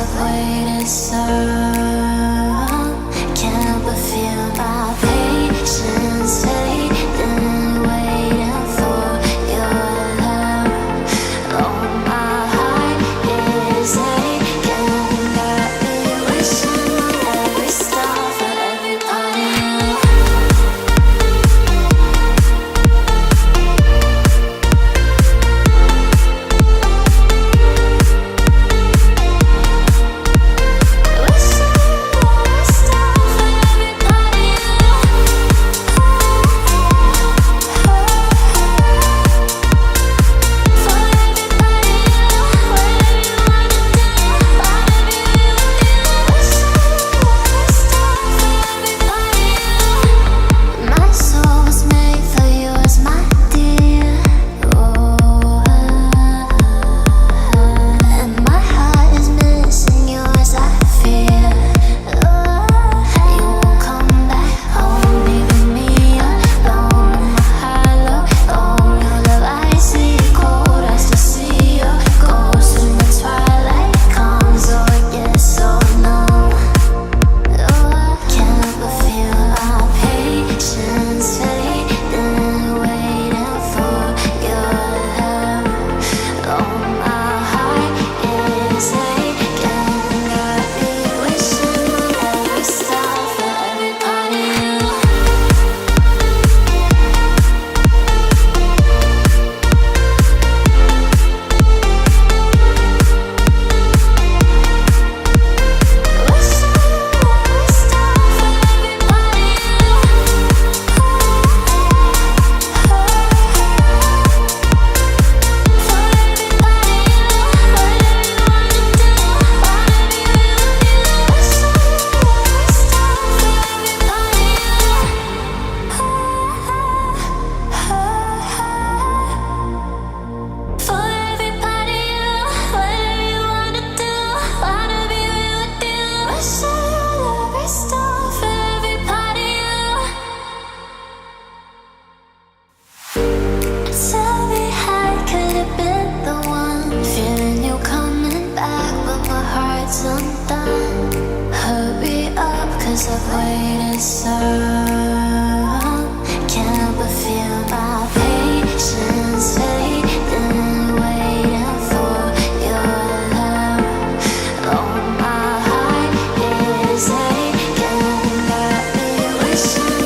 I've waited so long. Can't but feel my patience fading, waiting for your love. Oh, my heart is aching, got me wishing on every star for everybody. Tell me how I could have been the one, feeling you coming back, but my heart's undone. Hurry up, 'cause I've waited so long. Can't but feel my patience fading, waiting for your love. Oh, my heart is aching, got me wishing